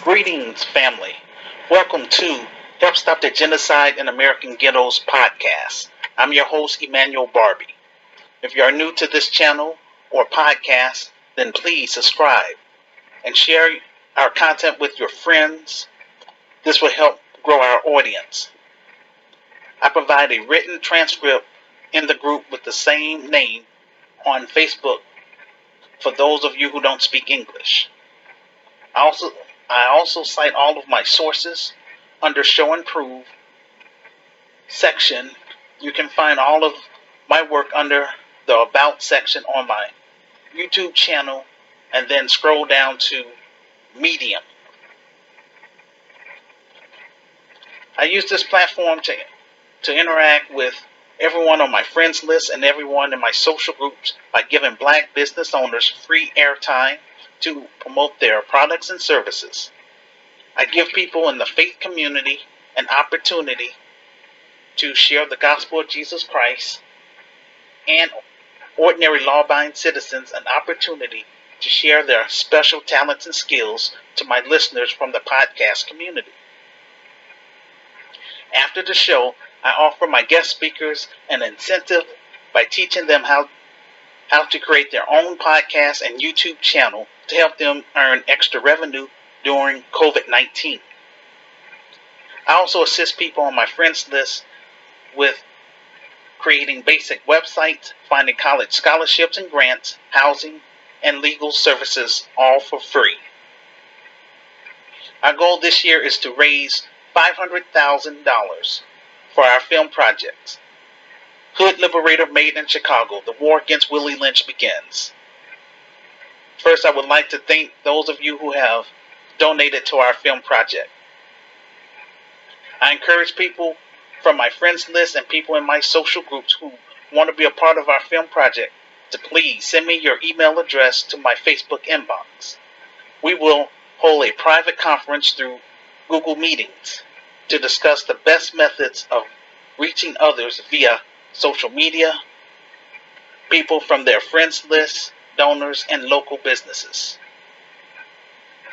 Greetings, family. Welcome to Help Stop the Genocide in American Ghettos podcast. I'm your host, Emmanuel Barbee. If you are new to this channel or podcast, then please subscribe and share our content with your friends. This will help grow our audience. I provide a written transcript in the group with the same name on Facebook for those of you who don't speak English. I also cite all of my sources under Show and Prove section. You can find all of my work under the About section on my YouTube channel and then scroll down to Medium. I use this platform to interact with everyone on my friends list and everyone in my social groups by giving Black business owners free airtime to promote their products and services. I give people in the faith community an opportunity to share the gospel of Jesus Christ and ordinary law-abiding citizens an opportunity to share their special talents and skills to my listeners from the podcast community. After the show, I offer my guest speakers an incentive by teaching them how to create their own podcast and YouTube channel to help them earn extra revenue during COVID-19. I also assist people on my friends list with creating basic websites, finding college scholarships and grants, housing, and legal services, all for free. Our goal this year is to raise $500,000 for our film projects. Hood Liberator Made in Chicago, the war against Willie Lynch begins. First, I would like to thank those of you who have donated to our film project. I encourage people from my friends list and people in my social groups who want to be a part of our film project to please send me your email address to my Facebook inbox. We will hold a private conference through Google Meetings to discuss the best methods of reaching others via social media, people from their friends list, donors, and local businesses.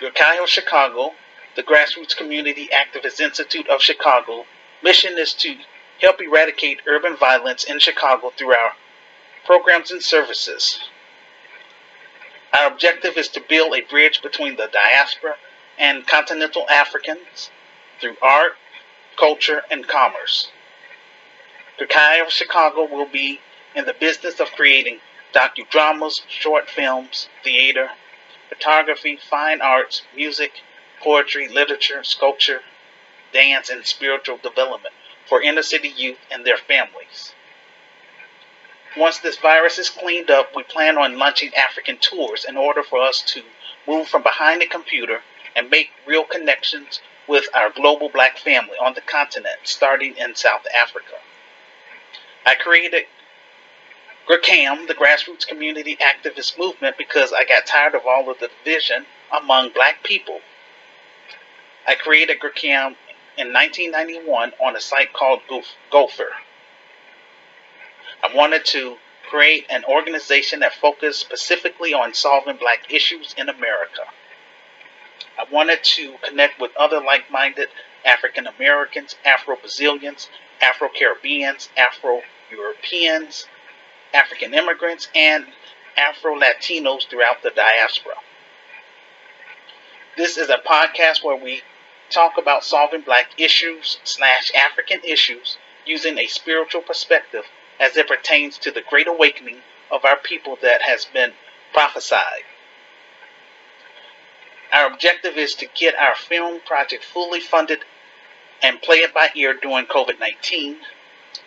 Ghettos Chicago, the Grassroots Community Activist Institute of Chicago, mission is to help eradicate urban violence in Chicago through our programs and services. Our objective is to build a bridge between the diaspora and continental Africans through art, culture, and commerce. Ghettos Chicago will be in the business of creating docudramas, short films, theater, photography, fine arts, music, poetry, literature, sculpture, dance, and spiritual development for inner city youth and their families. Once this virus is cleaned up, we plan on launching African tours in order for us to move from behind the computer and make real connections with our global Black family on the continent, starting in South Africa. I created GRCAM, the Grassroots Community Activist Movement, because I got tired of all of the division among Black people. I created GRCAM in 1991 on a site called Gopher. I wanted to create an organization that focused specifically on solving Black issues in America. I wanted to connect with other like-minded African Americans, Afro-Brazilians, Afro-Caribbeans, Afro-Europeans, African immigrants, and Afro-Latinos throughout the diaspora. This is a podcast where we talk about solving Black issues / African issues using a spiritual perspective as it pertains to the great awakening of our people that has been prophesied. Our objective is to get our film project fully funded and play it by ear during COVID-19.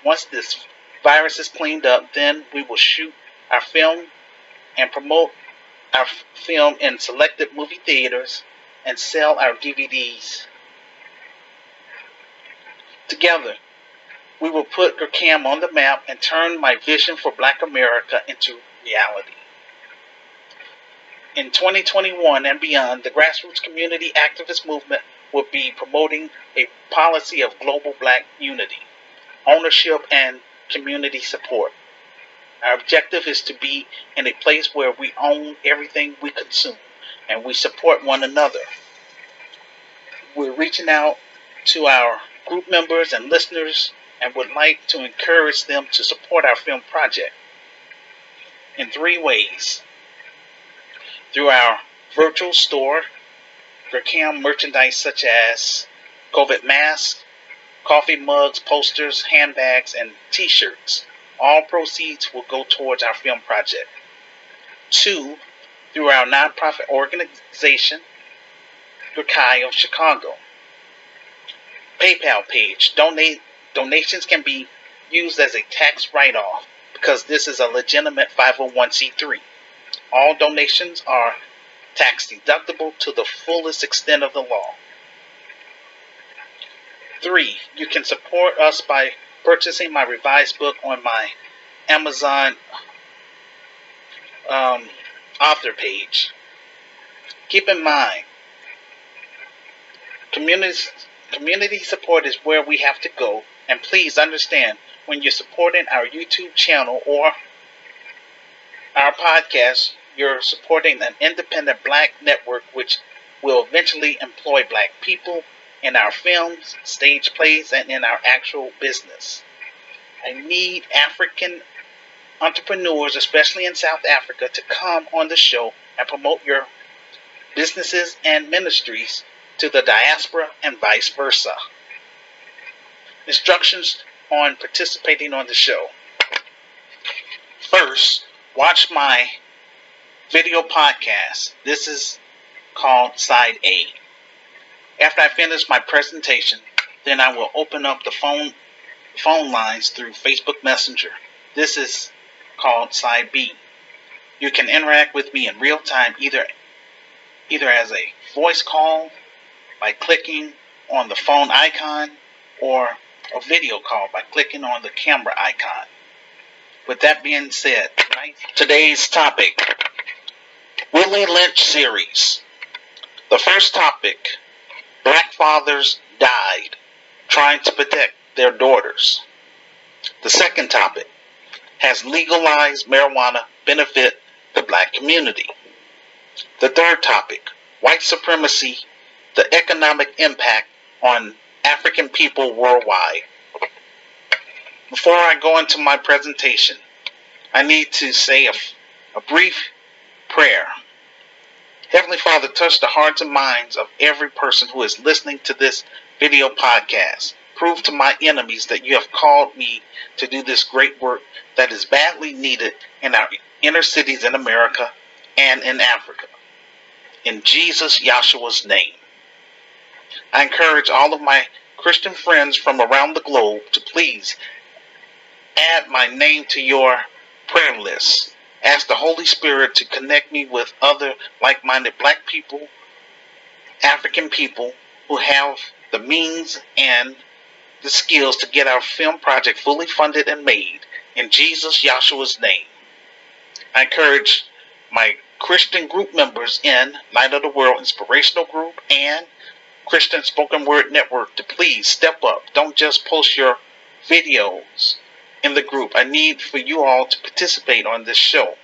Once this virus is cleaned up, then we will shoot our film and promote our film in selected movie theaters and sell our DVDs. Together, we will put GRCAM on the map and turn my vision for Black America into reality. In 2021 and beyond, the Grassroots Community Activist Movement will be promoting a policy of global Black unity, ownership, and community support. Our objective is to be in a place where we own everything we consume and we support one another. We're reaching out to our group members and listeners and would like to encourage them to support our film project in 3 ways. Through our virtual store, Gurkham merchandise such as COVID masks, coffee mugs, posters, handbags, and t-shirts. All proceeds will go towards our film project. 2, through our nonprofit organization, Gurkham of Chicago. PayPal page. Donations can be used as a tax write-off because this is a legitimate 501c3. All donations are tax deductible to the fullest extent of the law. 3, you can support us by purchasing my revised book on my Amazon author page. Keep in mind, community support is where we have to go, and please understand, when you're supporting our YouTube channel or our podcast, you're supporting an independent black network which will eventually employ black people in our films, stage plays, and in our actual business. I need African entrepreneurs, especially in South Africa, to come on the show and promote your businesses and ministries to the diaspora and vice versa. Instructions on participating on the show. First, watch my video podcast. This is called Side A. After I finish my presentation, then I will open up the phone lines through Facebook Messenger. This is called Side B. You can interact with me in real time either as a voice call by clicking on the phone icon or a video call by clicking on the camera icon. With that being said, today's topic, Willie Lynch series. The first topic, Black fathers died trying to protect their daughters. The second topic, has legalized marijuana benefit the black community? The third topic, white supremacy, the economic impact on African people worldwide. Before I go into my presentation, I need to say a brief prayer. Heavenly Father, touch the hearts and minds of every person who is listening to this video podcast. Prove to my enemies that you have called me to do this great work that is badly needed in our inner cities in America and in Africa. In Jesus Yahshua's name. I encourage all of my Christian friends from around the globe to please add my name to your prayer list. Ask the Holy Spirit to connect me with other like-minded black people, African people who have the means and the skills to get our film project fully funded and made. In Jesus Yahshua's name. I encourage my Christian group members in Light of the World Inspirational Group and Christian Spoken Word Network to please step up. Don't just post your videos in the group. I need for you all to participate on this show,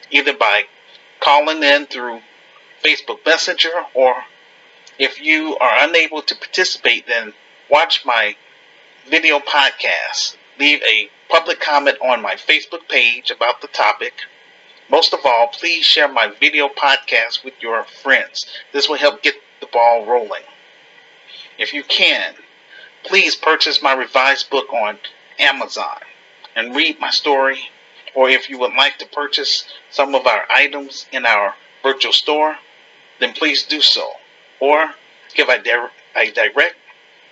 either by calling in through Facebook Messenger, or if you are unable to participate, then watch my video podcast. Leave a public comment on my Facebook page about the topic. Most of all, please share my video podcast with your friends. This will help get the ball rolling. If you can, please purchase my revised book on Amazon and read my story. Or if you would like to purchase some of our items in our virtual store, then please do so. Or give a direct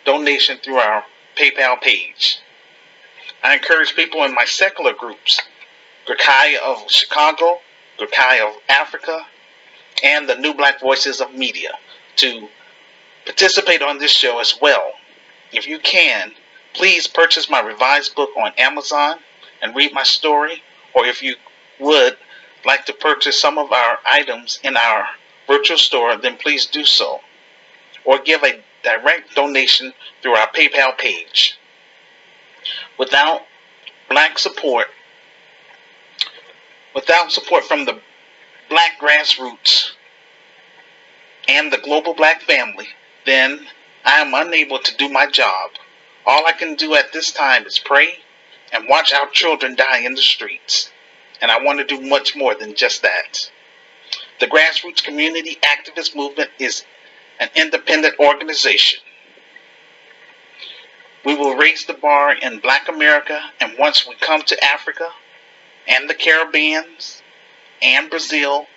donation through our PayPal page. I encourage people in my secular groups, Gurkham of Chicago, Gurkham of Africa, and the New Black Voices of Media, to participate on this show as well. If you can, please purchase my revised book on Amazon and read my story, or if you would like to purchase some of our items in our virtual store, then please do so. Or give a direct donation through our PayPal page. Without support from the black grassroots and the global black family, then I am unable to do my job. All I can do at this time is pray and watch our children die in the streets. And I want to do much more than just that. The Grassroots Community Activist Movement is an independent organization. We will raise the bar in Black America, and once we come to Africa and the Caribbean and Brazil,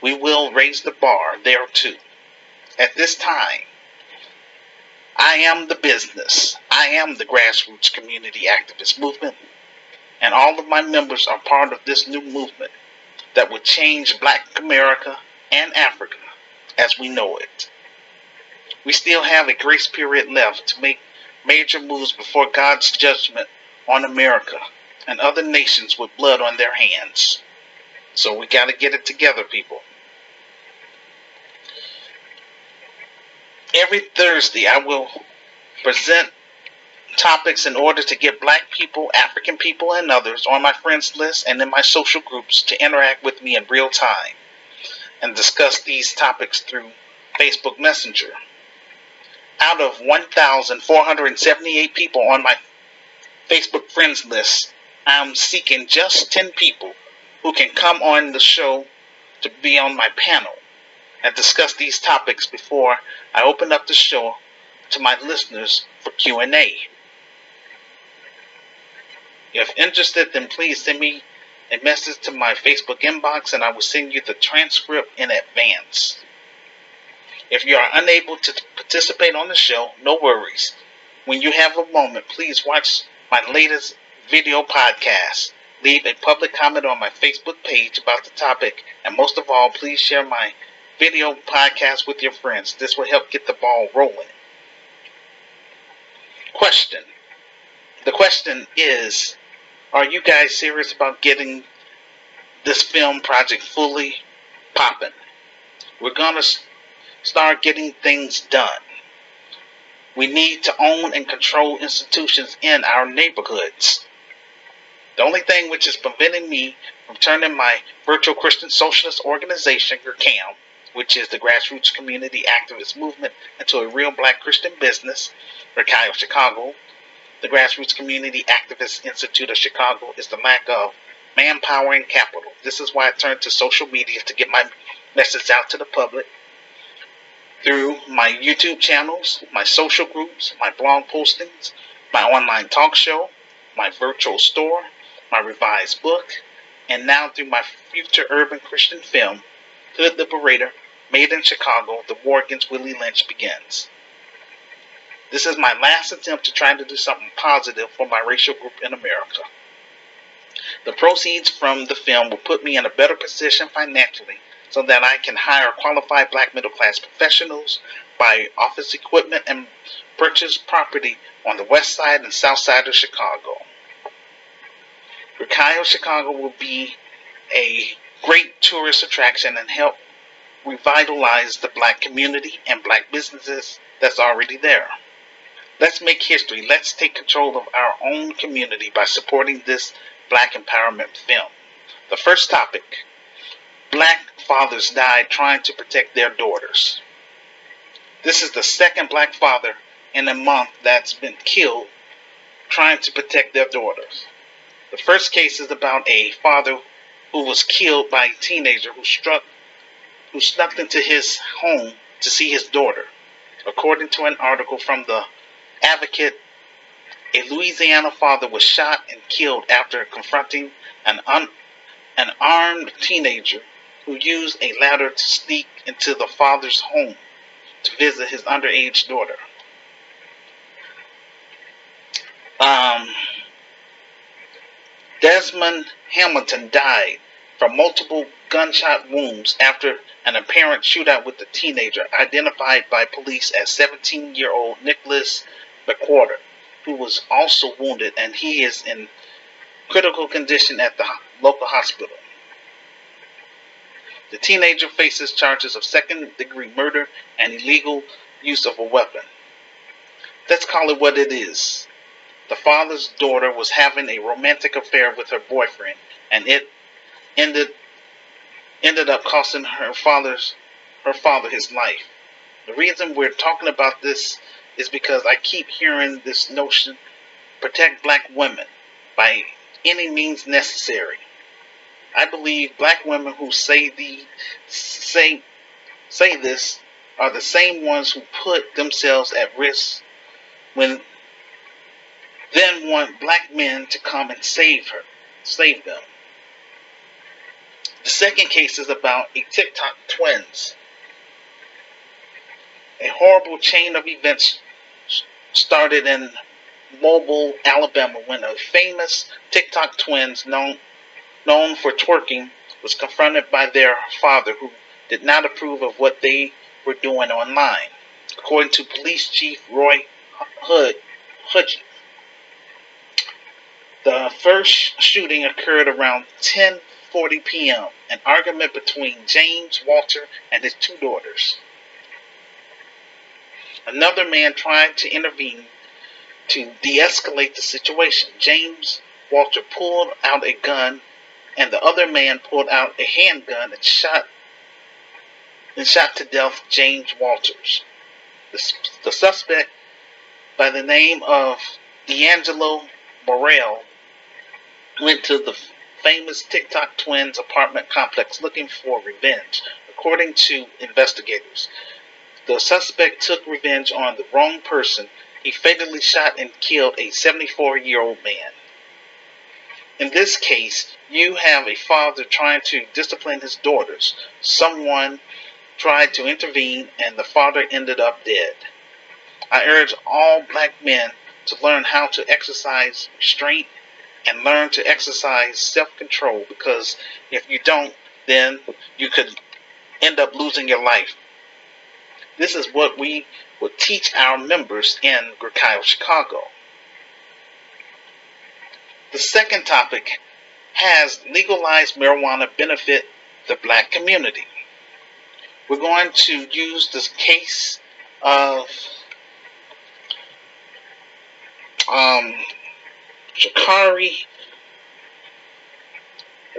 we will raise the bar there too. At this time, I am the business. I am the Grassroots Community Activist Movement, and all of my members are part of this new movement that will change Black America and Africa as we know it. We still have a grace period left to make major moves before God's judgment on America and other nations with blood on their hands. So we got to get it together, people. Every Thursday I will present topics in order to get Black people, African people, and others on my friends list and in my social groups to interact with me in real time and discuss these topics through Facebook Messenger. Out of 1,478 people on my Facebook friends list, I'm seeking just 10 people who can come on the show to be on my panel and discuss these topics before I open up the show to my listeners for Q&A. If interested, then please send me a message to my Facebook inbox and I will send you the transcript in advance. If you are unable to participate on the show, no worries. When you have a moment, please watch my latest video podcast. Leave a public comment on my Facebook page about the topic, and most of all, please share my video podcast with your friends. This will help get the ball rolling. Question. The question is, are you guys serious about getting this film project fully popping? We're going to start getting things done. We need to own and control institutions in our neighborhoods. The only thing which is preventing me from turning my virtual Christian socialist organization, GCAM, which is the Grassroots Community Activist Movement, into a real Black Christian business, GCAM Chicago, the Grassroots Community Activist Institute of Chicago, is the lack of manpower and capital. This is why I turned to social media to get my message out to the public through my YouTube channels, my social groups, my blog postings, my online talk show, my virtual store, my revised book, and now through my future urban Christian film, Hood Liberator, Made in Chicago, The War Against Willie Lynch begins. This is my last attempt to try to do something positive for my racial group in America. The proceeds from the film will put me in a better position financially so that I can hire qualified Black middle-class professionals, buy office equipment, and purchase property on the west side and south side of Chicago. GCAM Chicago will be a great tourist attraction and help revitalize the Black community and Black businesses that's already there. Let's make history. Let's take control of our own community by supporting this Black empowerment film. The first topic: Black fathers died trying to protect their daughters. This is the second Black father in a month that's been killed trying to protect their daughters. The first case is about a father who was killed by a teenager who snuck into his home to see his daughter. According to an article from the Advocate, a Louisiana father was shot and killed after confronting an armed teenager who used a ladder to sneak into the father's home to visit his underage daughter. Desmond Hamilton died from multiple gunshot wounds after an apparent shootout with the teenager, identified by police as 17-year-old Nicholas McWhorter, who was also wounded, and he is in critical condition at the local hospital. The teenager faces charges of second-degree murder and illegal use of a weapon. Let's call it what it is. The father's daughter was having a romantic affair with her boyfriend, and it ended up costing her father his life. The reason we're talking about this is because I keep hearing this notion: protect black women by any means necessary. I believe black women who say this are the same ones who put themselves at risk when then want black men to come and save them. The second case is about a TikTok twins. A horrible chain of events started in Mobile, Alabama, when a famous TikTok twins known for twerking was confronted by their father, who did not approve of what they were doing online. According to Police Chief Roy Hudge, the first shooting occurred around 10:40 p.m., an argument between James Walter and his two daughters. Another man tried to intervene to de-escalate the situation. James Walter pulled out a gun, and the other man pulled out a handgun and shot to death James Walters. The suspect, by the name of D'Angelo Morrell, went to the famous TikTok twins apartment complex looking for revenge. According to investigators, the suspect took revenge on the wrong person. He fatally shot and killed a 74-year-old man. In this case, you have a father trying to discipline his daughters. Someone tried to intervene, and the father ended up dead. I urge all black men to learn how to exercise restraint and learn to exercise self-control, because if you don't, then you could end up losing your life. This is what we would teach our members in Ghettos, Chicago. The second topic: has legalized marijuana benefit the black community? We're going to use this case of Sha'Carri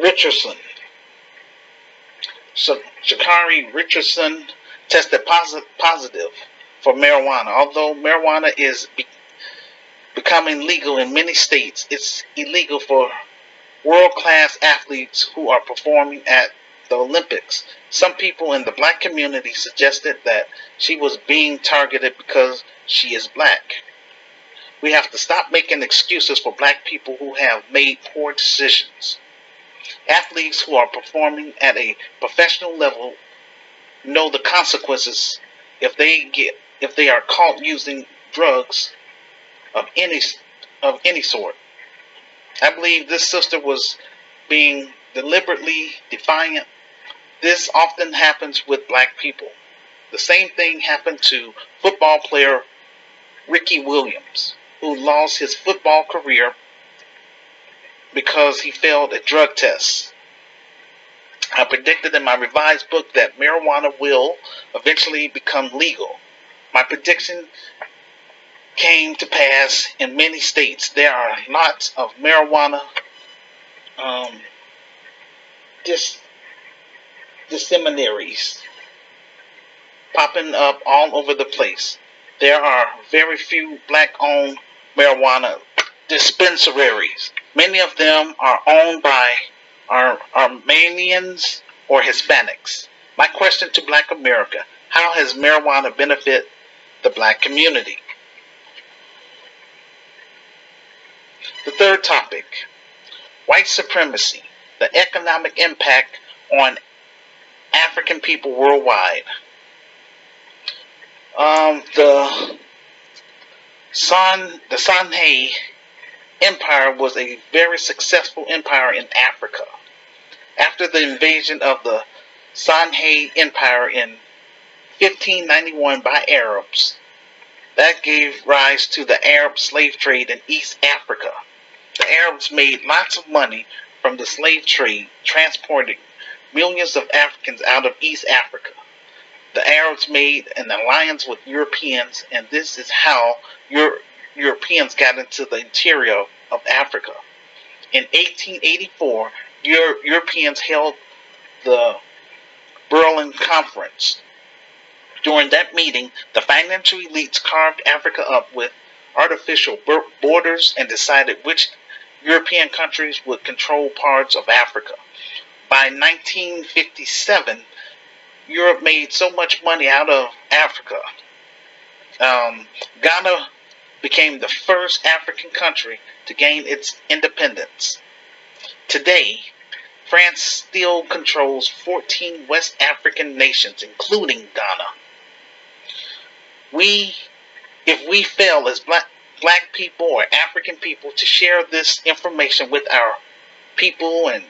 Richardson. Sha'Carri Richardson tested positive for marijuana. Although marijuana is becoming legal in many states, it's illegal for world-class athletes who are performing at the Olympics. Some people in the black community suggested that she was being targeted because she is black. We have to stop making excuses for black people who have made poor decisions. Athletes who are performing at a professional level know the consequences if they are caught using drugs of any sort. I believe this sister was being deliberately defiant. This often happens with black people. The same thing happened to football player Ricky Williams, who lost his football career because he failed a drug test. I predicted in my revised book that marijuana will eventually become legal. My prediction came to pass in many states. There are lots of marijuana disseminaries popping up all over the place. There are very few black-owned marijuana dispensaries. Many of them are owned by Armenians or Hispanics. My question to Black America: how has marijuana benefit the black community? The third topic: white supremacy, the economic impact on African people worldwide. The Sana'a Empire was a very successful empire in Africa. After the invasion of the Sana'a Empire in 1591 by Arabs, that gave rise to the Arab slave trade in East Africa. The Arabs made lots of money from the slave trade, transporting millions of Africans out of East Africa. The Arabs made an alliance with Europeans, and this is how Europeans got into the interior of Africa. In 1884, Europeans held the Berlin Conference. During that meeting, the financial elites carved Africa up with artificial borders and decided which European countries would control parts of Africa. By 1957, Europe made so much money out of Africa. Ghana became the first African country to gain its independence. Today, France still controls 14 West African nations, including Ghana. If we fail as black people or African people to share this information with our people and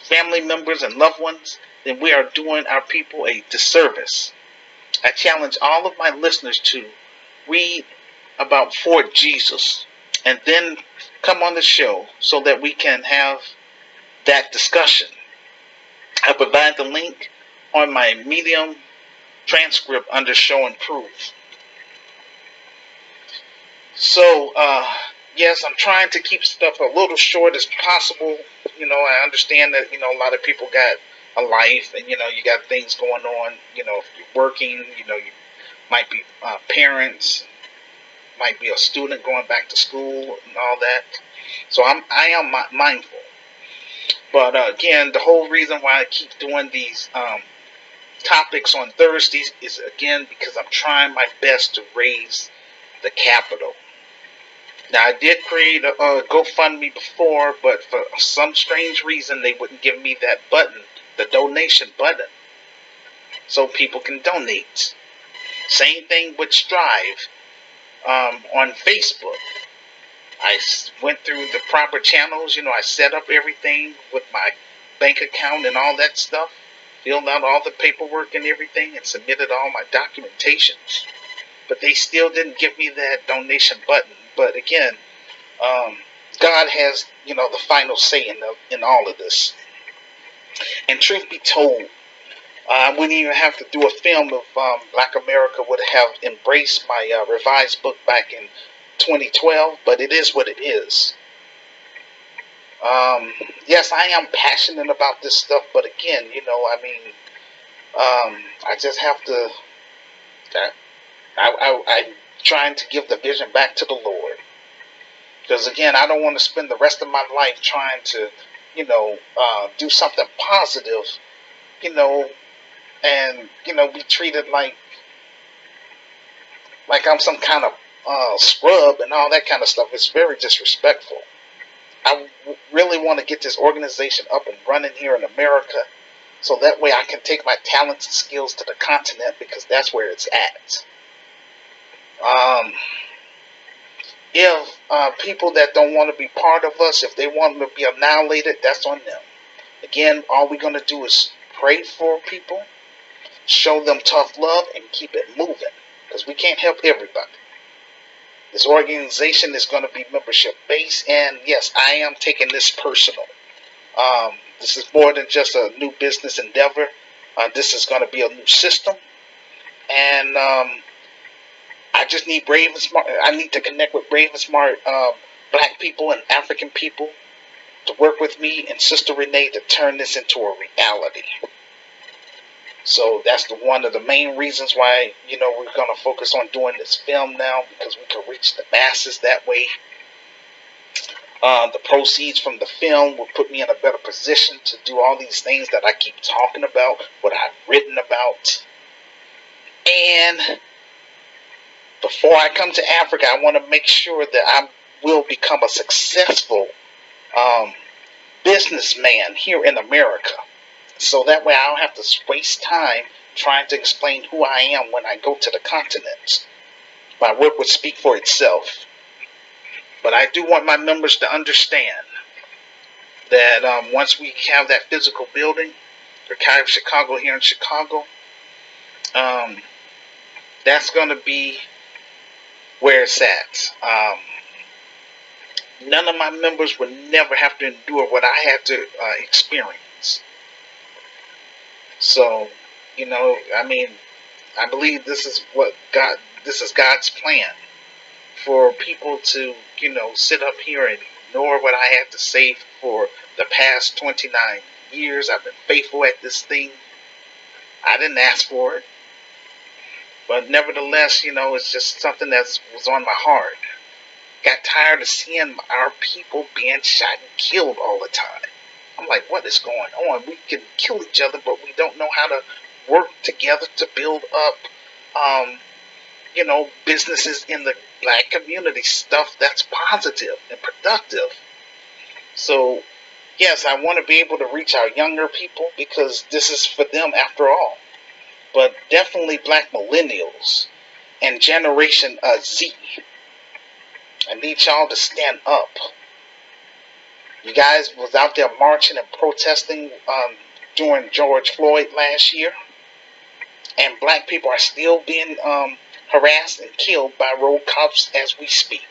family members and loved ones, then we are doing our people a disservice. I challenge all of my listeners to read about Fort Jesus and then come on the show so that we can have that discussion. I provide the link on my Medium transcript under show and proof. So, yes, I'm trying to keep stuff a little short as possible. I understand that, a lot of people got a life and, you got things going on. If you're working, you might be parents, might be a student going back to school and all that. So I am mindful. But again, the whole reason why I keep doing these topics on Thursdays is, again, because I'm trying my best to raise the capital. Now, I did create a GoFundMe before, but for some strange reason, they wouldn't give me that button, the donation button, so people can donate. Same thing with Strive on Facebook. I went through the proper channels. I set up everything with my bank account and all that stuff, filled out all the paperwork and everything, and submitted all my documentations. But they still didn't give me that donation button. But again, God has, the final say in all of this. And truth be told, I wouldn't even have to do a film if Black America would have embraced my revised book back in 2012, but it is what it is. Yes, I am passionate about this stuff, but again, I just have to, I'm trying to give the vision back to the Lord. Because again, I don't want to spend the rest of my life trying to, do something positive, and, be treated like I'm some kind of scrub and all that kind of stuff. It's very disrespectful. I really want to get this organization up and running here in America, so that way I can take my talents and skills to the continent, because that's where it's at. If people that don't want to be part of us, if they want to be annihilated, that's on them. Again, all we're going to do is pray for people, show them tough love, and keep it moving, because we can't help everybody. This organization is going to be membership based, and yes, I am taking this personal. This is more than just a new business endeavor. This is going to be a new system, and I just need brave and smart. I need to connect with brave and smart Black people and African people to work with me and Sister Renee to turn this into a reality. So that's one of the main reasons why, we're going to focus on doing this film now, because we can reach the masses that way. The proceeds from the film will put me in a better position to do all these things that I keep talking about, what I've written about. And before I come to Africa, I want to make sure that I will become a successful businessman here in America. So that way I don't have to waste time trying to explain who I am when I go to the continent. My work would speak for itself. But I do want my members to understand that once we have that physical building, the Archive of Chicago here in Chicago, that's going to be where it's at. None of my members will never have to endure what I had to experience. So, I believe this is God's plan for people to, sit up here and ignore what I had to say for the past 29 years. I've been faithful at this thing. I didn't ask for it. But nevertheless, it's just something that was on my heart. Got tired of seeing our people being shot and killed all the time. I'm like, what is going on? We can kill each other, but we don't know how to work together to build up, businesses in the black community, stuff that's positive and productive. So, yes, I want to be able to reach our younger people because this is for them after all. But definitely black millennials and Generation Z. I need y'all to stand up. You guys was out there marching and protesting during George Floyd last year. And black people are still being harassed and killed by road cops as we speak.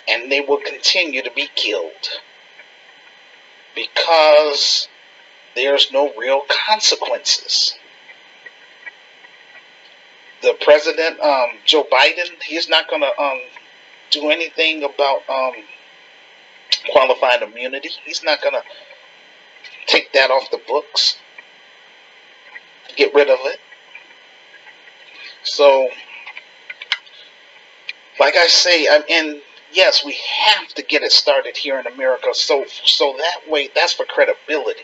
And they will continue to be killed because there's no real consequences. The president, Joe Biden, he's not going to do anything about qualified immunity. He's not going to take that off the books, get rid of it. So, like I say, and yes, we have to get it started here in America. So that way, that's for credibility.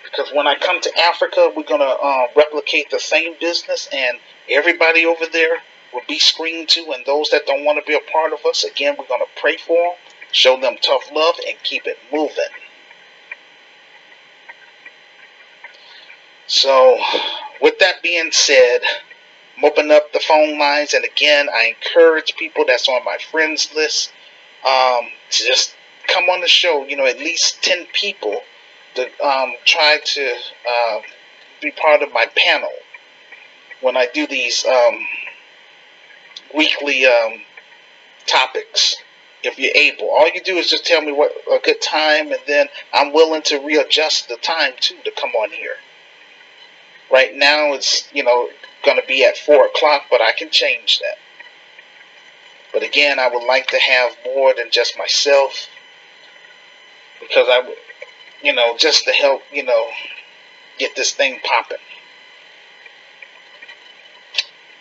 Because when I come to Africa, we're going to replicate the same business, and everybody over there will be screened too. And those that don't want to be a part of us, again, we're going to pray for them, show them tough love, and keep it moving. So, with that being said, I'm opening up the phone lines, and again, I encourage people that's on my friends list to just come on the show. At least 10 people to try to be part of my panel when I do these weekly topics. If you're able, all you do is just tell me what a good time, and then I'm willing to readjust the time too to come on here. Right now it's going to be at 4 o'clock, but I can change that. But again, I would like to have more than just myself, because I just to help get this thing popping.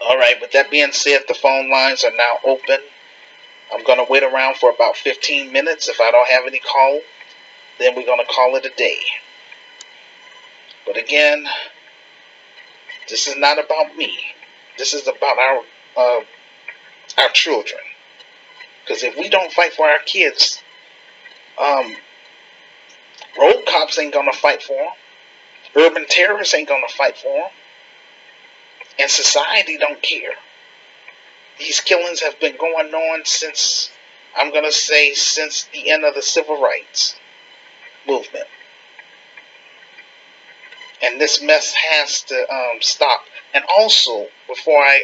All right, with that being said, the phone lines are now open. I'm going to wait around for about 15 minutes. If I don't have any call, then we're going to call it a day. But again, this is not about me. This is about our children. Because if we don't fight for our kids, road cops ain't going to fight for them. Urban terrorists ain't going to fight for them. And society don't care. These killings have been going on since the end of the civil rights movement. And this mess has to stop. And also, before I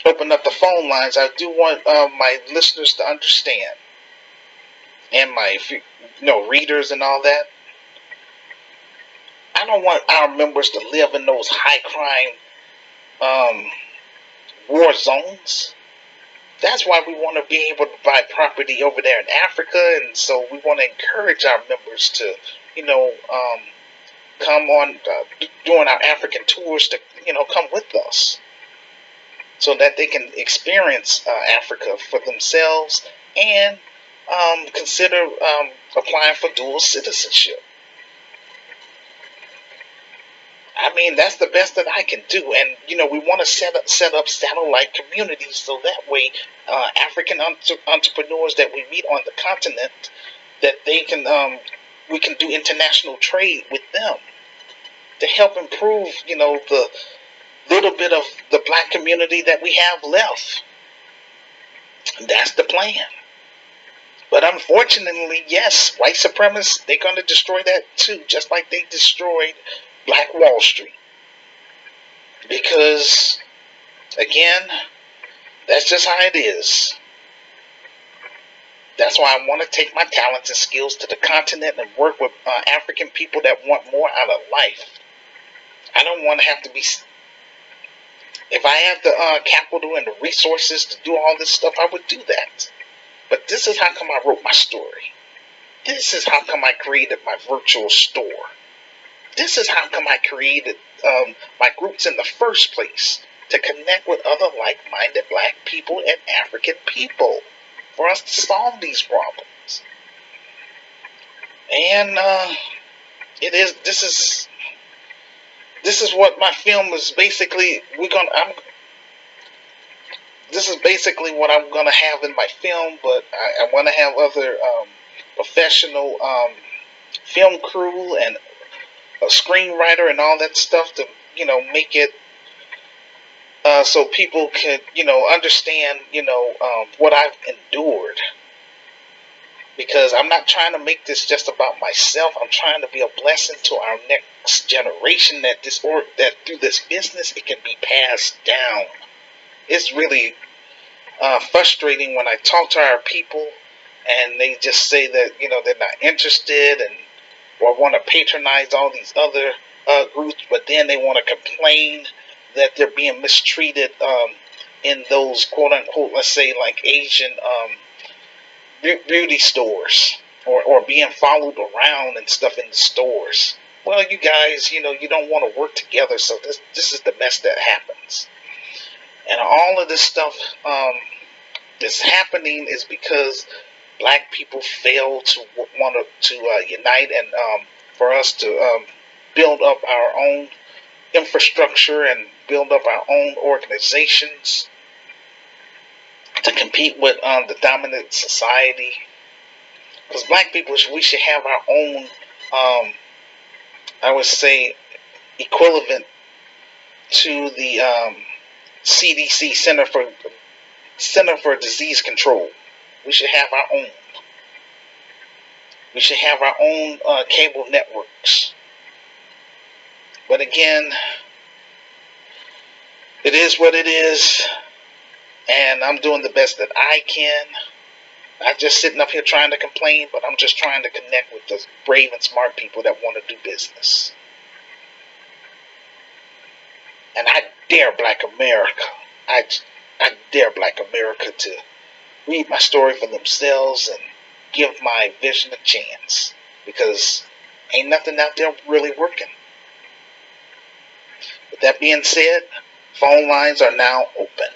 open up the phone lines, I do want my listeners to understand, and my readers and all that, I don't want our members to live in those high crime war zones. That's why we want to be able to buy property over there in Africa, and so we want to encourage our members to, come on during our African tours to, come with us, so that they can experience Africa for themselves and consider applying for dual citizenship. I mean, that's the best that I can do. And, we want to set up satellite communities so that way African entrepreneurs that we meet on the continent, that they can, we can do international trade with them to help improve, the little bit of the black community that we have left. That's the plan. But unfortunately, yes, white supremacists, they're going to destroy that too, just like they destroyed Black Wall Street. Because, again, that's just how it is. That's why I want to take my talents and skills to the continent and work with African people that want more out of life. I don't want to have to be... If I have the capital and the resources to do all this stuff, I would do that. But this is how come I wrote my story. This is how come I created my virtual store. This is how come I created my groups in the first place, to connect with other like-minded black people and African people for us to solve these problems. And this is what my film is basically. This is basically what I'm gonna have in my film, but I want to have other professional film crew and a screenwriter and all that stuff to make it so people can understand what I've endured, because I'm not trying to make this just about myself. I'm trying to be a blessing to our next generation, that through this business it can be passed down. It's really frustrating when I talk to our people and they just say that they're not interested and or want to patronize all these other groups, but then they want to complain that they're being mistreated in those quote unquote, let's say, like Asian beauty stores, or being followed around and stuff in the stores. Well, you guys, you don't want to work together, so this is the mess that happens. And all of this stuff that's happening is because black people fail to want to unite, and for us to build up our own infrastructure and build up our own organizations to compete with the dominant society. Because black people, we should have our own, I would say, equivalent to the CDC, Center for Disease Control. We should have our own. We should have our own cable networks. But again, it is what it is, and I'm doing the best that I can. Not just sitting up here trying to complain, but I'm just trying to connect with the brave and smart people that want to do business. And I dare Black America. I dare Black America to read my story for themselves and give my vision a chance, because ain't nothing out there really working. With that being said, phone lines are now open.